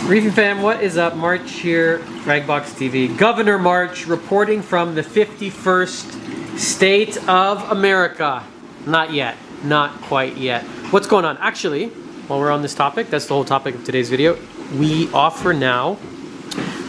Reefing fam, what is up? March here, Fragbox TV. Governor March reporting from the 51st state of America. Not yet, not quite yet. What's going on? Actually, while we're on this topic, that's the whole topic of today's video. We offer now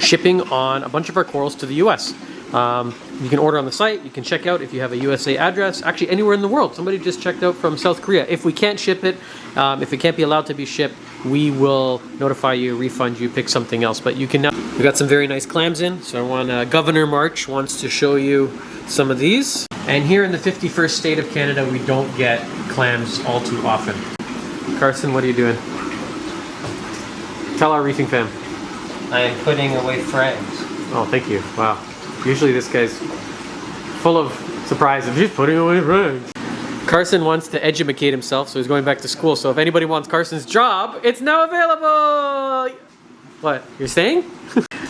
shipping on a bunch of our corals to the US. You can order on the site, you can check out if you have a USA address, actually anywhere in the world. Somebody just checked out from South Korea. If we can't ship it, if it can't be allowed to be shipped, we will notify you, refund you, pick something else. But you can now, we got some very nice clams in. So I want, Governor March wants to show you some of these. And here in the 51st state of Canada, we don't get clams all too often. Carson, what are you doing? Tell our reefing fam. I am putting away frags. Oh, thank you. Wow. Usually this guy's full of surprise of just putting away frags. Carson wants to educate himself, so he's going back to school. So if anybody wants Carson's job, it's now available! What, you're saying?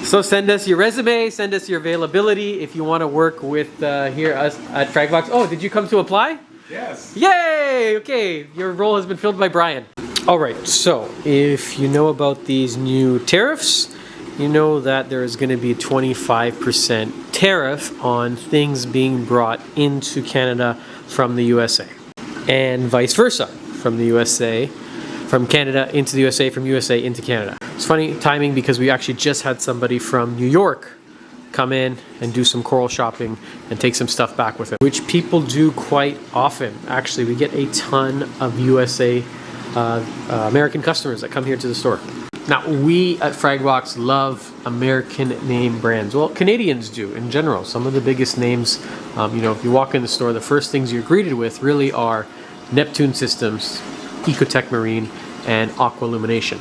So send us your resume, send us your availability if you want to work with here us at Fragbox. Oh, did you come to apply? Yes. Yay! Okay, your role has been filled by Brian. All right, so if you know about these new tariffs, you know that there is going to be a 25% tariff on things being brought into Canada from the USA, and vice versa, from the USA, from Canada into the USA, from USA into Canada. It's funny timing because we actually just had somebody from New York come in and do some coral shopping and take some stuff back with it, which people do quite often. Actually, we get a ton of USA American customers that come here to the store. Now, we at Fragbox love American name brands. Well, Canadians do in general. Some of the biggest names, you know, if you walk in the store, the first things you're greeted with really are Neptune Systems, Ecotech Marine, and Aqualumination,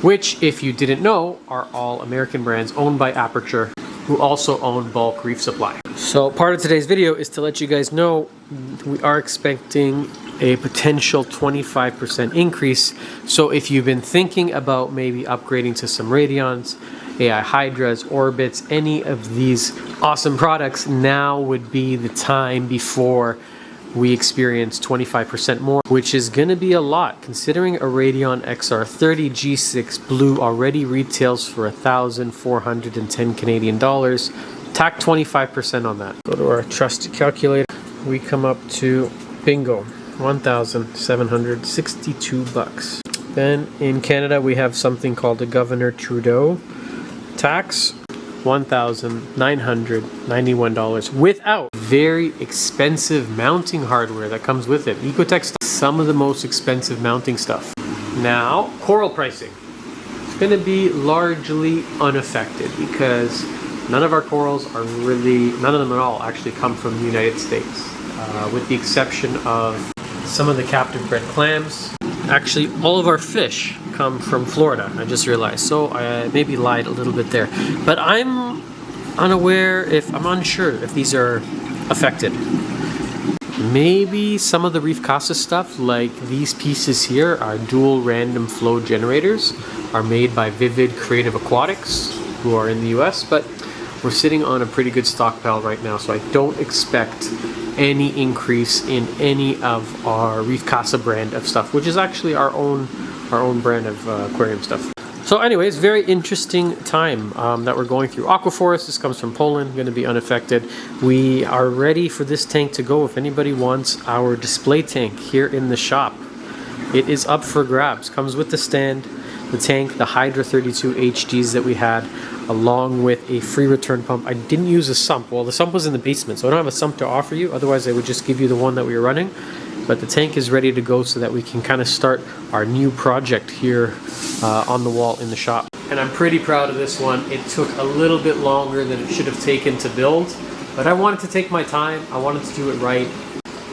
which, if you didn't know, are all American brands owned by Aperture, who also own Bulk Reef Supply. So part of today's video is to let you guys know we are expecting a potential 25% increase. So if you've been thinking about maybe upgrading to some Radions, AI Hydras, Orbits, any of these awesome products, now would be the time before we experience 25% more, which is going to be a lot considering a Radion XR30 G6 Blue already retails for 1,410 Canadian dollars. Tack 25% on that. Go to our trusty calculator. We come up to bingo, 1,762 bucks. Then in Canada we have something called the Governor Trudeau tax, $1,991 without very expensive mounting hardware that comes with it. Ecotech stuff, some of the most expensive mounting stuff. Now, coral pricing. It's going to be largely unaffected because none of our corals are really, none of them at all actually come from the United States, with the exception of some of the captive bred clams. Actually, all of our fish come from Florida, I just realized. So I maybe lied a little bit there. But I'm unsure if these are affected. Maybe some of the Reef Casa stuff, like these pieces here, are dual random flow generators, are made by Vivid Creative Aquatics, who are in the US, but we're sitting on a pretty good stockpile right now, so I don't expect any increase in any of our Reef Casa brand of stuff, which is actually our own brand of aquarium stuff. So anyways, very interesting time that we're going through. Aquaforest, this comes from Poland, going to be unaffected. We are ready for this tank to go. If anybody wants our display tank here in the shop, it is up for grabs. Comes with the stand, the tank, the Hydra 32 HDs that we had, along with a free return pump. I didn't use a sump. Well, the sump was in the basement, so I don't have a sump to offer you. Otherwise, I would just give you the one that we were running. But the tank is ready to go so that we can kind of start our new project here on the wall in the shop. And I'm pretty proud of this one. It took a little bit longer than it should have taken to build, but I wanted to take my time. I wanted to do it right.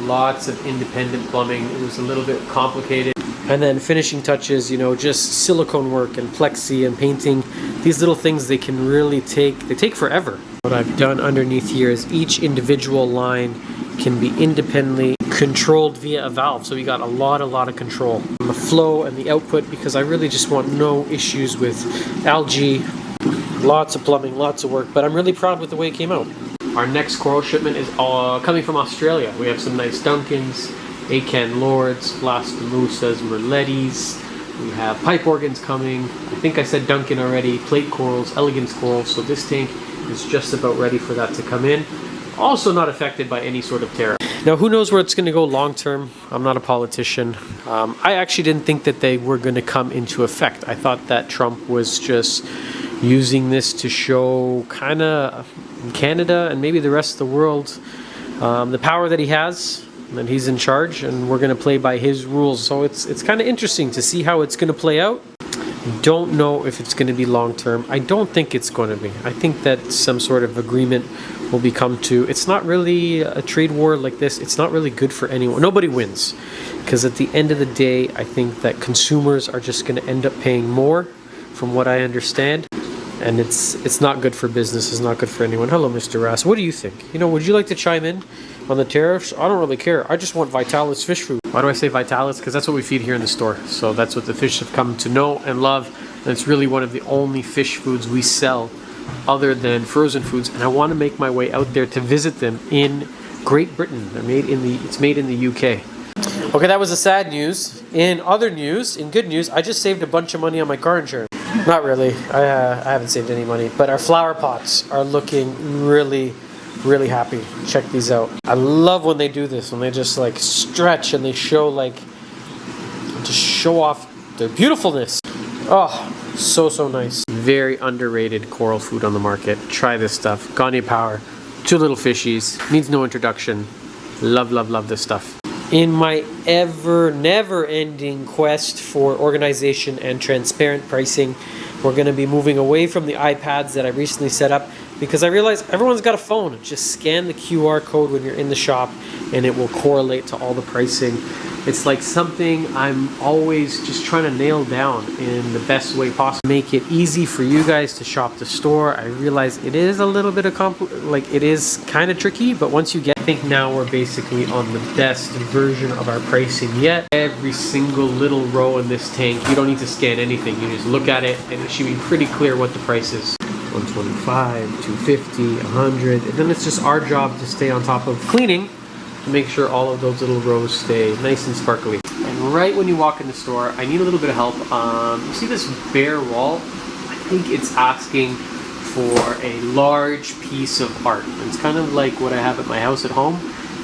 Lots of independent plumbing. It was a little bit complicated. And then finishing touches, you know, just silicone work and plexi and painting. These little things, they can really take forever. What I've done underneath here is each individual line can be independently controlled via a valve. So we got a lot of control on the flow and the output, because I really just want no issues with algae. Lots of plumbing, lots of work, but I'm really proud with the way it came out. Our next coral shipment is coming from Australia. We have some nice Duncans, Acan Lords, Blastomusas, Merlettis, We have pipe organs coming. I think I said Duncan already. Plate corals, elegance corals. So this tank is just about ready for that to come in. Also not affected by any sort of tariff. Now, who knows where it's going to go long term? I'm not a politician. I actually didn't think that they were going to come into effect. I thought that Trump was just using this to show kind of Canada and maybe the rest of the world the power that he has, and he's in charge, and we're going to play by his rules. So it's kind of interesting to see how it's going to play out. Don't know if it's going to be long term. I don't think it's going to be. I think that some sort of agreement will be come to. It's not really a trade war like this. It's not really good for anyone. Nobody wins, because at the end of the day, I think that consumers are just going to end up paying more, from what I understand. And it's not good for business. It's not good for anyone. Hello, Mr. Rass. What do you think? You know, would you like to chime in on the tariffs? I don't really care. I just want Vitalis fish food. Why do I say Vitalis? Because that's what we feed here in the store. So that's what the fish have come to know and love. And it's really one of the only fish foods we sell other than frozen foods. And I want to make my way out there to visit them in Great Britain. It's made in the UK. Okay, that was the sad news. In other news, in good news, I just saved a bunch of money on my car insurance. Not really. I haven't saved any money. But our flower pots are looking really, really happy. Check these out. I love when they do this, when they just like stretch and they show just show off their beautifulness. Oh, so nice. Very underrated coral food on the market. Try this stuff. Gagne Power. 2 little fishies. Needs no introduction. Love this stuff. In my never-ending quest for organization and transparent pricing, we're going to be moving away from the iPads that I recently set up, because I realize everyone's got a phone. Just scan the QR code when you're in the shop and it will correlate to all the pricing. It's like something I'm always just trying to nail down in the best way possible. Make it easy for you guys to shop the store. I realize it is a little bit of it is kind of tricky, but once you get, I think now we're basically on the best version of our pricing yet. Every single little row in this tank, you don't need to scan anything. You just look at it and it should be pretty clear what the price is. 125, 250, 100, and then it's just our job to stay on top of cleaning to make sure all of those little rows stay nice and sparkly. And right when you walk in the store, I need a little bit of help. You see this bare wall? I think it's asking for a large piece of art. It's kind of like what I have at my house at home.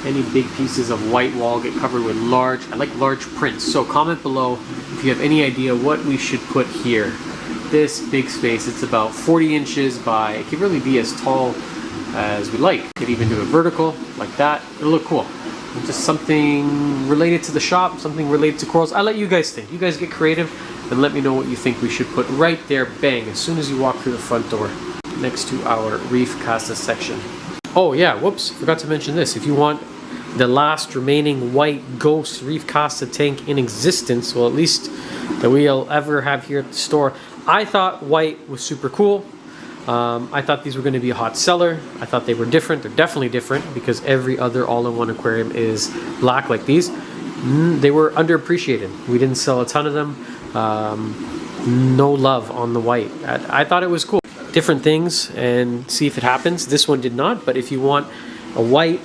Any big pieces of white wall get covered with I like large prints. So comment below if you have any idea what we should put here. This big space, it's about 40 inches by, it could really be as tall as we like. Could even do it vertical like that. It'll look cool. Just something related to the shop, something related to corals. I'll let you guys think. You guys get creative and let me know what you think we should put right there, bang, as soon as you walk through the front door, next to our reef casa section. Oh yeah, whoops, forgot to mention this. If you want the last remaining white ghost reef casa tank in existence, well, at least that we'll ever have here at the store, I thought white was super cool. I thought these were going to be a hot seller. I thought they were different. They're definitely different because every other all-in-one aquarium is black like these. They were underappreciated. We didn't sell a ton of them. No love on the white. I thought it was cool. Different things and see if it happens. This one did not, but if you want a white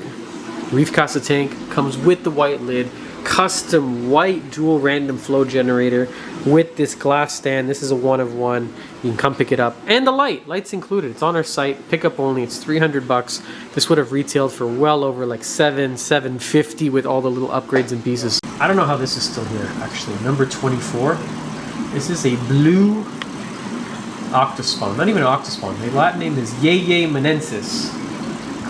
reef casa tank, comes with the white lid, custom white dual random flow generator with this glass stand. This is a 1-of-1. You can come pick it up, and the light's included. It's on our site, pickup only. It's $300. This would have retailed for well over like $750 with all the little upgrades and pieces. I don't know how this is still here actually. Number 24. This is a blue octospawn, not even an octospawn. The Latin name is Yeye manensis.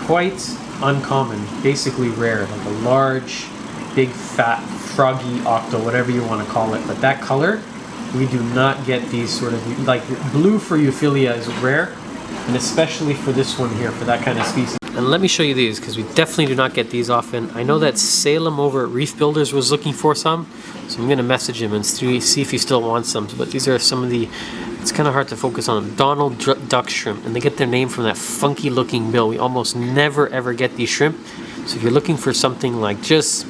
Quite uncommon, basically rare, like a large, big, fat, froggy octo, whatever you want to call it. But that color, we do not get these sort of, like blue for Euphilia is rare, and especially for this one here, for that kind of species. And let me show you these, because we definitely do not get these often. I know that Salem over at Reef Builders was looking for some, so I'm going to message him and see if he still wants some. But these are some of the, it's kind of hard to focus on them, Donald Duck shrimp, and they get their name from that funky looking bill. We almost never ever get these shrimp, so if you're looking for something like just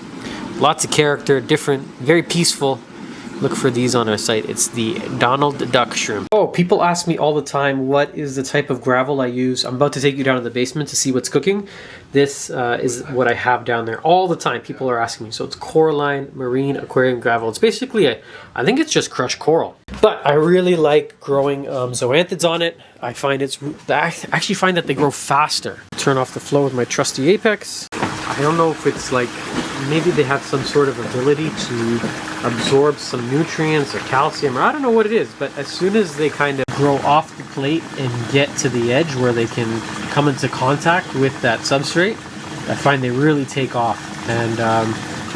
lots of character, different, very peaceful, look for these on our site. It's the Donald Duck shrimp. Oh, people ask me all the time, what is the type of gravel I use? I'm about to take you down to the basement to see what's cooking. This is what I have down there all the time. People are asking me. So it's coralline, marine, aquarium gravel. It's basically I think it's just crushed coral. But I really like growing zoanthids on it. I actually find that they grow faster. Turn off the flow with my trusty Apex. I don't know if it's like, maybe they have some sort of ability to absorb some nutrients or calcium, or I don't know what it is, but as soon as they kind of grow off the plate and get to the edge where they can come into contact with that substrate, I find they really take off. And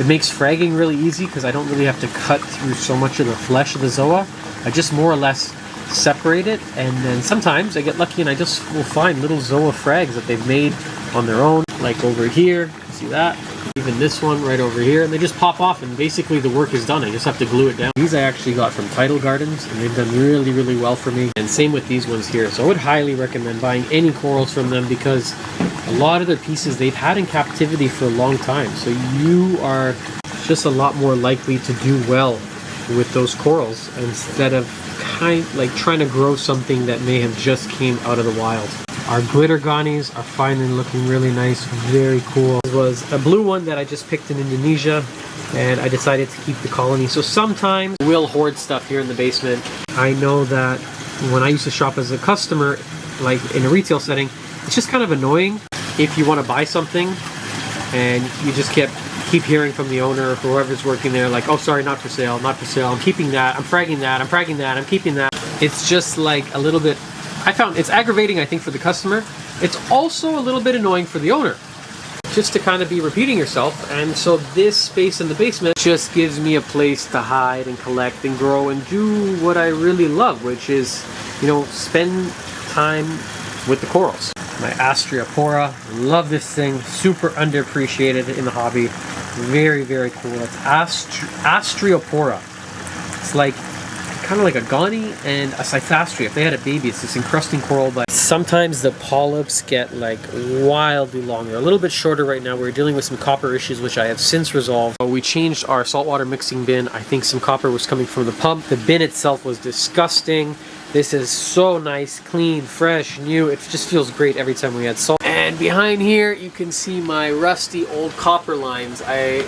it makes fragging really easy because I don't really have to cut through so much of the flesh of the zoa. I just more or less separate it, and then sometimes I get lucky and I just will find little zoa frags that they've made on their own, like over here, see that? Even this one right over here, and they just pop off and basically the work is done. I just have to glue it down. These I actually got from Tidal Gardens and they've done really, really well for me. And same with these ones here. So I would highly recommend buying any corals from them because a lot of their pieces they've had in captivity for a long time. So you are just a lot more likely to do well with those corals instead of trying to grow something that may have just came out of the wild. Our glitter ganies are finally looking really nice, very cool. This was a blue one that I just picked in Indonesia, and I decided to keep the colony. So sometimes we'll hoard stuff here in the basement. I know that when I used to shop as a customer, like in a retail setting, it's just kind of annoying if you want to buy something and you just keep hearing from the owner or whoever's working there, like, oh, sorry, not for sale, not for sale, I'm keeping that, I'm fragging that, I'm fragging that, I'm keeping that. It's just like a little bit, I found it's aggravating, I think, for the customer. It's also a little bit annoying for the owner, just to kind of be repeating yourself. And so this space in the basement just gives me a place to hide and collect and grow and do what I really love, which is, you know, spend time with the corals. My Astriopora, love this thing, super underappreciated in the hobby. Very, very cool. It's Astriopora. It's like kind of like a Gani and a Cythastria. If they had a baby, it's this encrusting coral, but sometimes the polyps get like wildly long. They're a little bit shorter right now. We're dealing with some copper issues, which I have since resolved. We changed our saltwater mixing bin. I think some copper was coming from the pump. The bin itself was disgusting. This is so nice, clean, fresh, new. It just feels great every time we add salt. And behind here, you can see my rusty old copper lines. I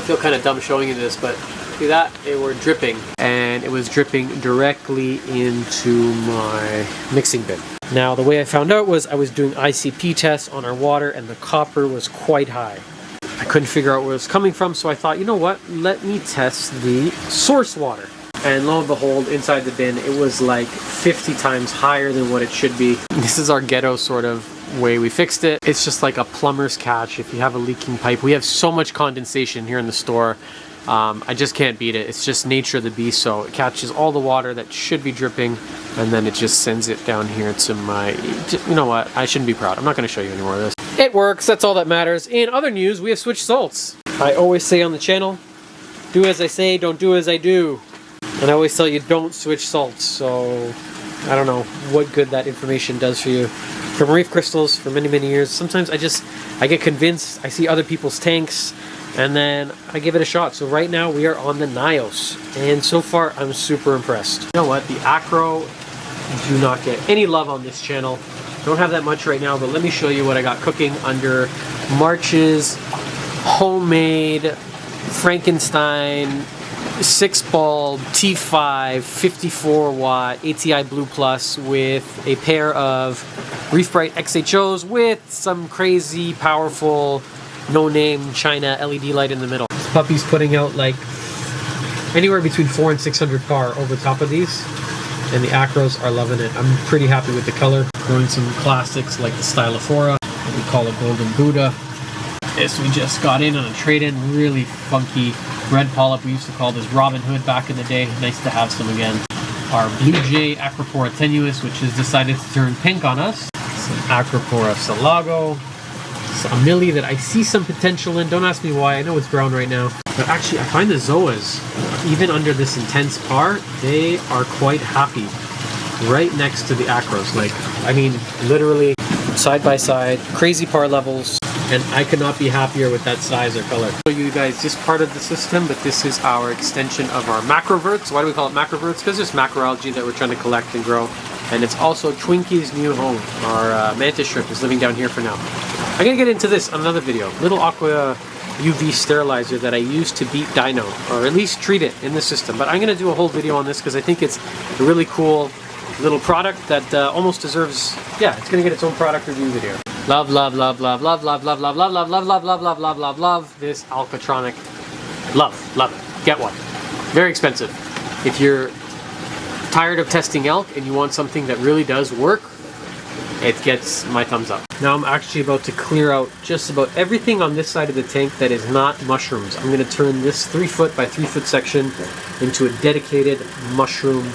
feel kind of dumb showing you this, but see that? They were dripping. And it was dripping directly into my mixing bin. Now, the way I found out was I was doing ICP tests on our water and the copper was quite high. I couldn't figure out where it was coming from, so I thought, you know what? Let me test the source water. And lo and behold, inside the bin, it was like 50 times higher than what it should be. This is our ghetto sort of way we fixed it. It's just like a plumber's catch if you have a leaking pipe. We have so much condensation here in the store. I just can't beat it. It's just nature of the beast. So it catches all the water that should be dripping and then it just sends it down here to my, you know what? I shouldn't be proud. I'm not going to show you any more of this. It works. That's all that matters. In other news, we have switched salts. I always say on the channel, do as I say, don't do as I do. And I always tell you don't switch salts, so I don't know what good that information does for you. From reef crystals for many, many years, sometimes I get convinced, I see other people's tanks, and then I give it a shot. So right now we are on the Nios, and so far I'm super impressed. You know what, the acro do not get any love on this channel. Don't have that much right now, but let me show you what I got cooking under March's homemade Frankenstein 6-bulb T5 54 watt ATI Blue Plus with a pair of Reef Bright XHOs with some crazy powerful no-name China LED light in the middle. This puppy's putting out like anywhere between 400 and 600 par over top of these, and the acros are loving it. I'm pretty happy with the color. Growing some classics like the Stylophora, what we call a Golden Buddha. This we just got in on a trade-in, really funky red polyp. We used to call this Robin Hood back in the day. Nice to have some again. Our Blue Jay Acropora tenuis, which has decided to turn pink on us. Some Acropora Salago. A millie that I see some potential in. Don't ask me why. I know it's brown right now. But actually, I find the zoas, even under this intense par, they are quite happy right next to the acros. Like, I mean, literally side by side, crazy par levels. and I could not be happier with that size or color. I'll show you guys this part of the system, but this is our extension of our macroverts. Why do we call it macroverts? Because there's macroalgae that we're trying to collect and grow. And it's also Twinkie's new home. Our mantis shrimp is living down here for now. I'm gonna get into this on another video. Little aqua UV sterilizer that I use to beat dino, or at least treat it in the system. But I'm gonna do a whole video on this because I think it's a really cool little product that almost deserves, yeah, it's gonna get its own product review video. Love, love, love, love, love, love, love, love, love, love, love, love, love, love, love, love, love this Alcatronic. Love it. Get one. Very expensive. If you're tired of testing elk and you want something that really does work, it gets my thumbs up. Now I'm actually about to clear out just about everything on this side of the tank that is not mushrooms. I'm going to turn this 3 foot by 3 foot section into a dedicated mushroom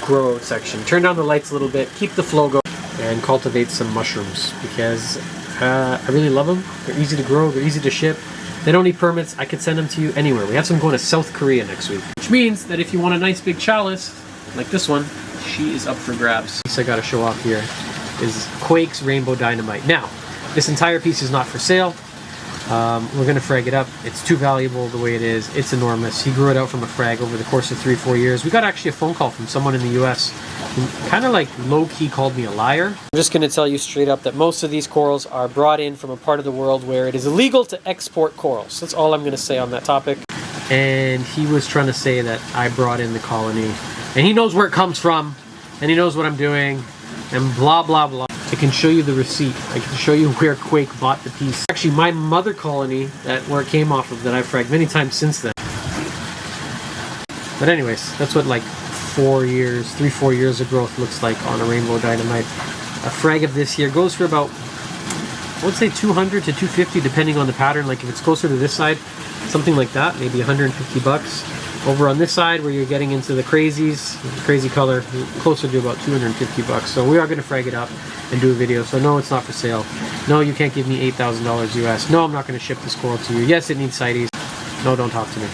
grow section. Turn down the lights a little bit, keep the flow going, and cultivate some mushrooms because I really love them. They're easy to grow, they're easy to ship. They don't need permits. I could send them to you anywhere. We have some going to South Korea next week, which means that if you want a nice big chalice like this one, she is up for grabs. Piece I got to show off here is Quake's Rainbow Dynamite. Now, this entire piece is not for sale. We're going to frag it up. It's too valuable the way it is. It's enormous. He grew it out from a frag over the course of 3-4 years. We got actually a phone call from someone in the US who kind of like low-key called me a liar. I'm just going to tell you straight up that most of these corals are brought in from a part of the world where it is illegal to export corals. That's all I'm going to say on that topic. And he was trying to say that I brought in the colony. And he knows where it comes from, and he knows what I'm doing, and blah, blah, blah. I can show you the receipt. I can show you where Quake bought the piece. Actually, my mother colony, where it came off of, that I've fragged many times since then. But anyways, that's what like 3-4 years of growth looks like on a Rainbow Dynamite. A frag of this here goes for about, I would say 200 to 250 depending on the pattern. Like if it's closer to this side, something like that, maybe 150 bucks. Over on this side where you're getting into the crazies, crazy color, closer to about 250 bucks. So we are going to frag it up and do a video. So no, it's not for sale. No, you can't give me $8,000 US. No, I'm not going to ship this coral to you. Yes, it needs CITES. No, don't talk to me.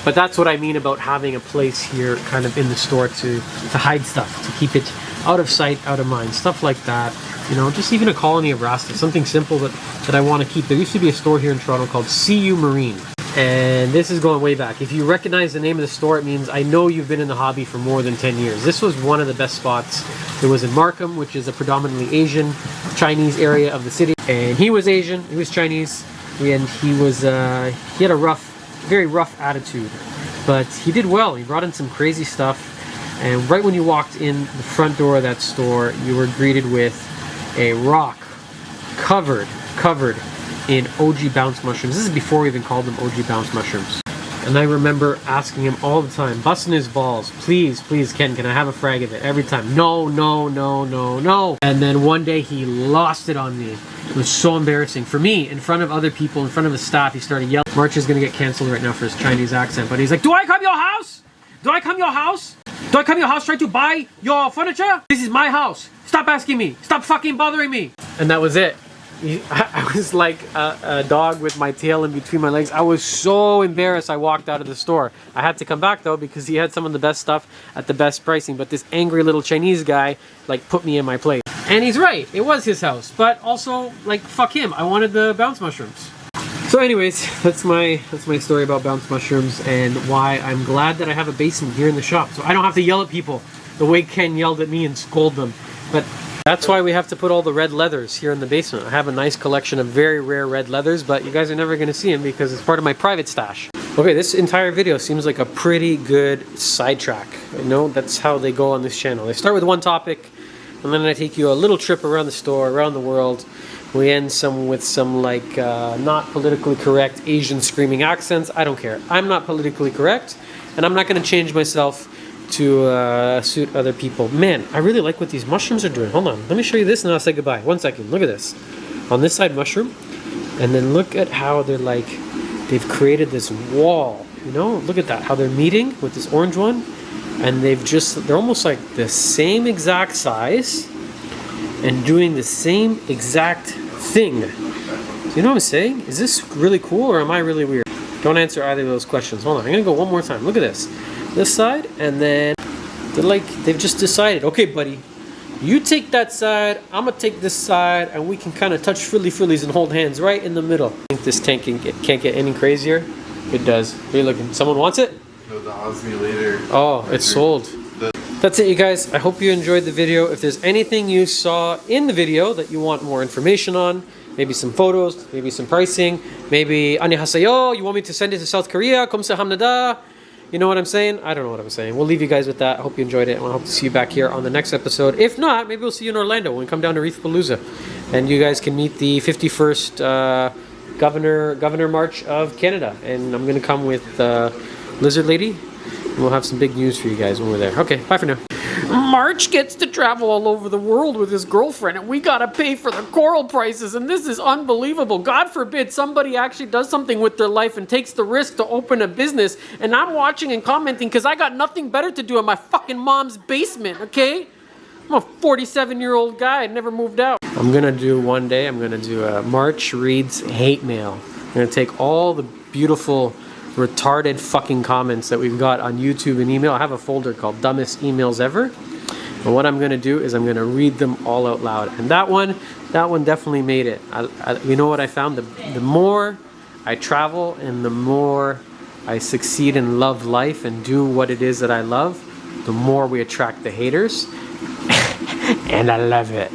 But that's what I mean about having a place here kind of in the store to hide stuff, to keep it out of sight, out of mind, stuff like that. You know, just even a colony of Rasta, something simple that I want to keep. There used to be a store here in Toronto called CU Marine. And this is going way back. If you recognize the name of the store, it means I know you've been in the hobby for more than 10 years. This was one of the best spots. It was in Markham, which is a predominantly Asian, Chinese area of the city. And he was Asian, he was Chinese, and he had a very rough attitude. But he did well. He brought in some crazy stuff. And right when you walked in the front door of that store, you were greeted with a rock covered in OG bounce mushrooms. This is before we even called them OG bounce mushrooms. And I remember asking him all the time, busting his balls, please, Ken, can I have a frag of it? Every time, no. And then one day he lost it on me. It was so embarrassing. For me, in front of other people, in front of his staff, he started yelling. March is gonna get canceled right now for his Chinese accent, but he's like, do I come your house? Do I come your house? Do I come your house trying to buy your furniture? This is my house. Stop asking me. Stop fucking bothering me. And that was it. I was like a dog with my tail in between my legs. I was so embarrassed I walked out of the store. I had to come back though because he had some of the best stuff at the best pricing, but this angry little Chinese guy like put me in my place. And he's right, it was his house, but also like fuck him, I wanted the bounce mushrooms. So anyways, that's my story about bounce mushrooms and why I'm glad that I have a basement here in the shop so I don't have to yell at people the way Ken yelled at me and scold them. But that's why we have to put all the red leathers here in the basement. I have a nice collection of very rare red leathers, but you guys are never going to see them because it's part of my private stash. Okay, this entire video seems like a pretty good sidetrack. You know, that's how they go on this channel. They start with one topic, and then I take you a little trip around the store, around the world. We end with some like not politically correct Asian screaming accents. I don't care. I'm not politically correct, and I'm not going to change myself to suit other people. Man, I really like what these mushrooms are doing. Hold on, let me show you this and I'll say goodbye. 1 second, look at this. On this side, mushroom, and then look at how they're like, they've created this wall, you know? Look at that, how they're meeting with this orange one, and they're almost like the same exact size and doing the same exact thing. So you know what I'm saying? Is this really cool or am I really weird? Don't answer either of those questions. Hold on, I'm gonna go one more time. Look at this side, and then they've just decided, okay buddy, You take that side, I'm gonna take this side, and we can kind of touch frillies and hold hands right in the middle. I think this tank can't get any crazier. It does. Hey, look, someone wants it? No, the oscillator. Oh, it's sold. That's it, you guys. I hope you enjoyed the video. If there's anything you saw in the video that you want more information on, maybe some photos, maybe some pricing, maybe 안녕하세요, you want me to send it to South Korea, 감사합니다. You know what I'm saying? I don't know what I'm saying. We'll leave you guys with that. I hope you enjoyed it, and I hope to see you back here on the next episode. If not, maybe we'll see you in Orlando when we come down to Reefpalooza, and you guys can meet the 51st Governor March of Canada. And I'm gonna come with Lizard Lady. We'll have some big news for you guys when we're there. Okay, bye for now. March gets to travel all over the world with his girlfriend, and we gotta pay for the coral prices, and this is unbelievable. God forbid somebody actually does something with their life and takes the risk to open a business, and I'm watching and commenting because I got nothing better to do in my fucking mom's basement, okay? I'm a 47-year-old guy, I never moved out. I'm gonna do one day, I'm gonna do a March Reads Hate Mail. I'm gonna take all the beautiful retarded fucking comments that we've got on YouTube and email. I have a folder called Dumbest Emails Ever. And what I'm going to do is I'm going to read them all out loud. And that one definitely made it. You know what I found? The more I travel and the more I succeed and love life and do what it is that I love, the more we attract the haters. And I love it.